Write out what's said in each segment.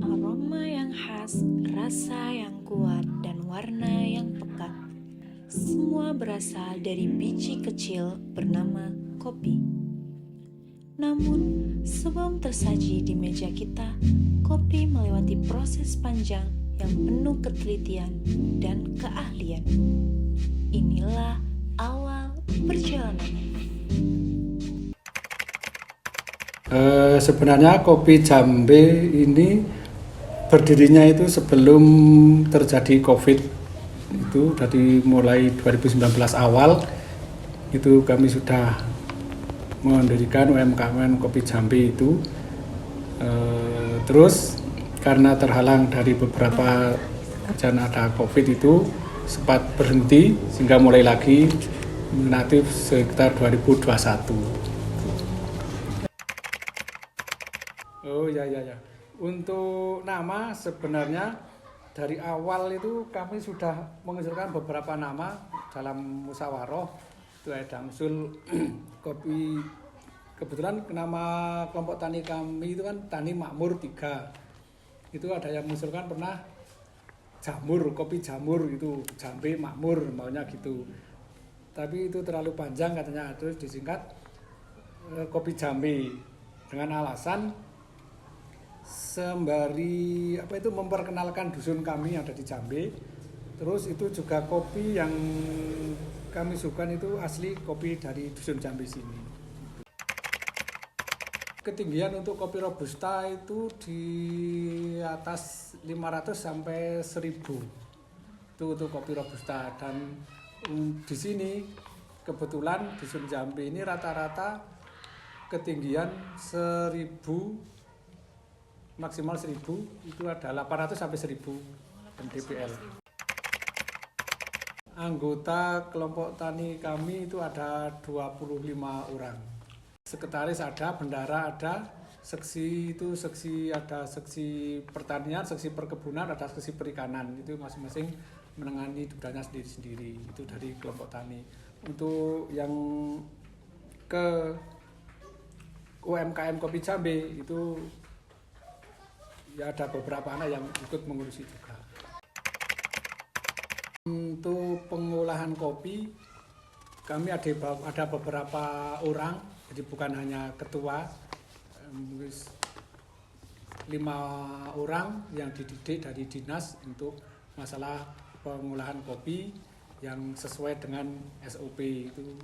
Aroma yang khas, rasa yang kuat, dan warna yang pekat. Semua berasal dari biji kecil bernama kopi. Namun, sebelum tersaji di meja kita, kopi melewati proses panjang yang penuh ketelitian dan keahlian. Inilah awal perjalanannya. Sebenarnya kopi Jambe ini berdirinya itu sebelum terjadi COVID, itu dari mulai 2019 awal itu kami sudah mendirikan UMKM Kopi Jambe itu. Terus karena terhalang dari beberapa kerjaan ada COVID itu sempat berhenti sehingga mulai lagi aktif sekitar 2021. Oh ya. Untuk nama sebenarnya dari awal itu kami sudah mengusulkan beberapa nama dalam musyawarah. Itu ada usul kopi. Kebetulan nama kelompok tani kami itu kan Tani Makmur 3. Itu ada yang mengusulkan pernah jamur, kopi jamur itu, Jambe Makmur maunya gitu. Tapi itu terlalu panjang katanya, terus disingkat kopi Jambe dengan alasan sembari memperkenalkan dusun kami yang ada di Jambe. Terus itu juga kopi yang kami suka itu asli kopi dari dusun Jambe sini. Ketinggian untuk kopi robusta itu di atas 500 sampai 1000. Itu untuk kopi robusta, dan di sini kebetulan dusun Jambe ini rata-rata ketinggian 1000, maksimal 1000 itu ada 800 sampai 1000 mdpl. Anggota kelompok tani kami itu ada 25 orang. Sekretaris ada, bendara ada, seksi ada seksi pertanian, seksi perkebunan, ada seksi perikanan. Itu masing-masing menangani bidangnya sendiri-sendiri. Itu dari kelompok tani. Untuk yang ke UMKM Kopi Jambe itu ya ada beberapa anak yang ikut mengurusi juga. Untuk pengolahan kopi kami ada beberapa orang, jadi bukan hanya ketua, 5 orang yang dididik dari dinas untuk masalah pengolahan kopi yang sesuai dengan SOP. Itu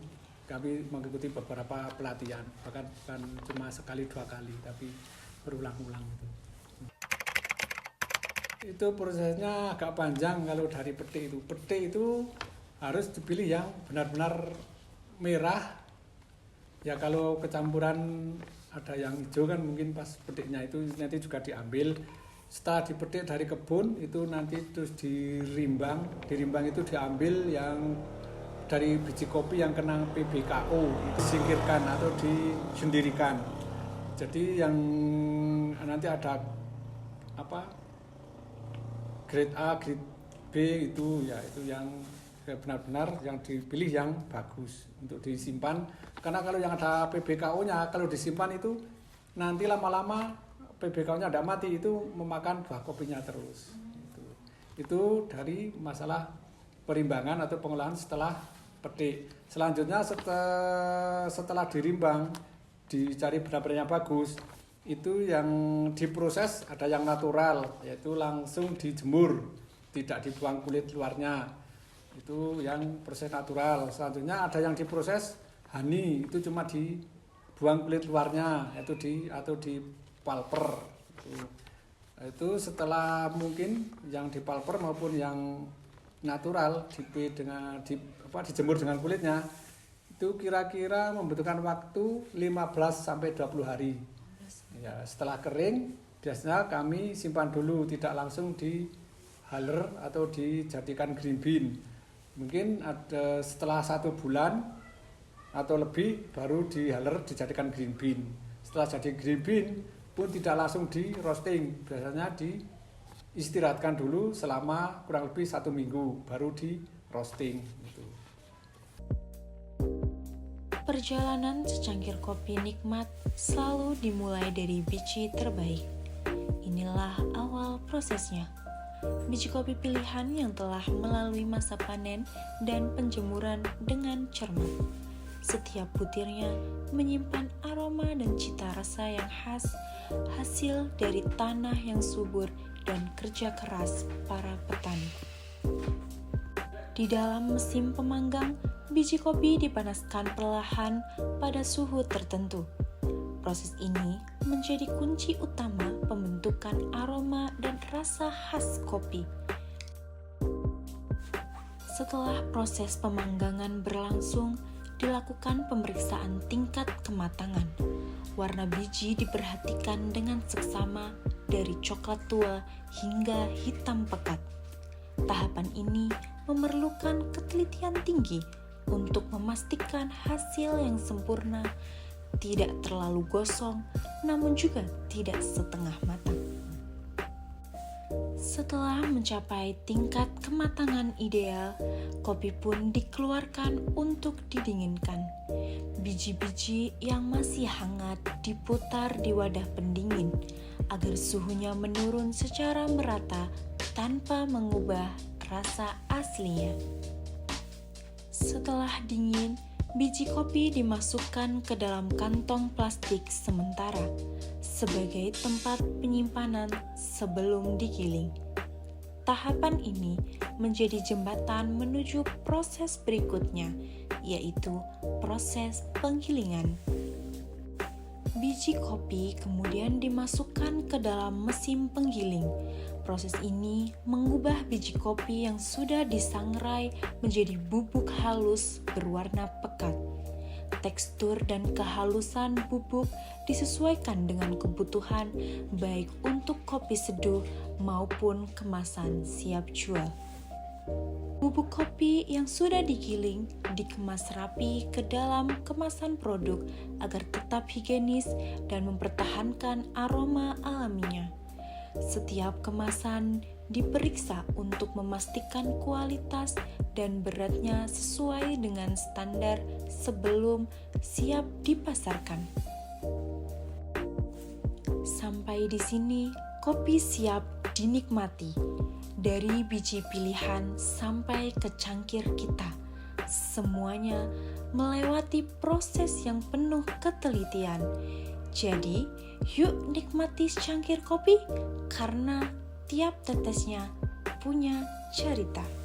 kami mengikuti beberapa pelatihan, bahkan bukan cuma sekali 2 kali tapi berulang-ulang itu. Itu prosesnya agak panjang kalau dari petik itu. Petik itu harus dipilih yang benar-benar merah. Ya kalau kecampuran ada yang hijau kan mungkin pas petiknya itu nanti juga diambil. Setelah dipetik dari kebun itu nanti terus dirimbang. Dirimbang itu diambil yang dari biji kopi yang kena PBKO, itu disingkirkan atau disendirikan. Jadi yang nanti ada grade A, grade B itu yang benar-benar yang dipilih yang bagus untuk disimpan. Karena kalau yang ada PBKO-nya kalau disimpan itu nanti lama-lama PBKO-nya tidak mati, itu memakan buah kopinya terus. Itu dari masalah perimbangan atau pengolahan setelah petik. Selanjutnya setelah dirimbang, dicari benar-benar yang bagus. Itu yang diproses ada yang natural, yaitu langsung dijemur, tidak dibuang kulit luarnya. Itu yang proses natural. Selanjutnya ada yang diproses honey, itu cuma dibuang kulit luarnya, yaitu di pulper. Itu setelah mungkin yang di pulper maupun yang natural dijemur dengan kulitnya, itu kira-kira membutuhkan waktu 15 sampai 20 hari. Ya, setelah kering biasanya kami simpan dulu, tidak langsung dihaler atau dijadikan green bean. Mungkin ada setelah 1 bulan atau lebih baru dihaler dijadikan green bean. Setelah jadi green bean pun tidak langsung di roasting, biasanya diistirahatkan dulu selama kurang lebih 1 minggu baru di roasting gitu. Perjalanan secangkir kopi nikmat selalu dimulai dari biji terbaik. Inilah awal prosesnya. Biji kopi pilihan yang telah melalui masa panen dan penjemuran dengan cermat. Setiap butirnya menyimpan aroma dan cita rasa yang khas, hasil dari tanah yang subur dan kerja keras para petani. Di dalam mesin pemanggang, biji kopi dipanaskan perlahan pada suhu tertentu. Proses ini menjadi kunci utama pembentukan aroma dan rasa khas kopi. Setelah proses pemanggangan berlangsung, dilakukan pemeriksaan tingkat kematangan. Warna biji diperhatikan dengan seksama dari coklat tua hingga hitam pekat. Tahapan ini memerlukan ketelitian tinggi untuk memastikan hasil yang sempurna, tidak terlalu gosong, namun juga tidak setengah matang. Setelah mencapai tingkat kematangan ideal, kopi pun dikeluarkan untuk didinginkan. Biji-biji yang masih hangat diputar di wadah pendingin agar suhunya menurun secara merata tanpa mengubah rasa aslinya. Setelah dingin, biji kopi dimasukkan ke dalam kantong plastik sementara sebagai tempat penyimpanan sebelum digiling. Tahapan ini menjadi jembatan menuju proses berikutnya, yaitu proses penggilingan. Biji kopi kemudian dimasukkan ke dalam mesin penggiling. Proses ini mengubah biji kopi yang sudah disangrai menjadi bubuk halus berwarna pekat. Tekstur dan kehalusan bubuk disesuaikan dengan kebutuhan baik untuk kopi seduh maupun kemasan siap jual. Bubuk kopi yang sudah digiling dikemas rapi ke dalam kemasan produk agar tetap higienis dan mempertahankan aroma alaminya. Setiap kemasan diperiksa untuk memastikan kualitas dan beratnya sesuai dengan standar sebelum siap dipasarkan. Sampai di sini, kopi siap dinikmati. Dari biji pilihan sampai ke cangkir kita, semuanya melewati proses yang penuh ketelitian. Jadi, yuk nikmati secangkir kopi karena tiap tetesnya punya cerita.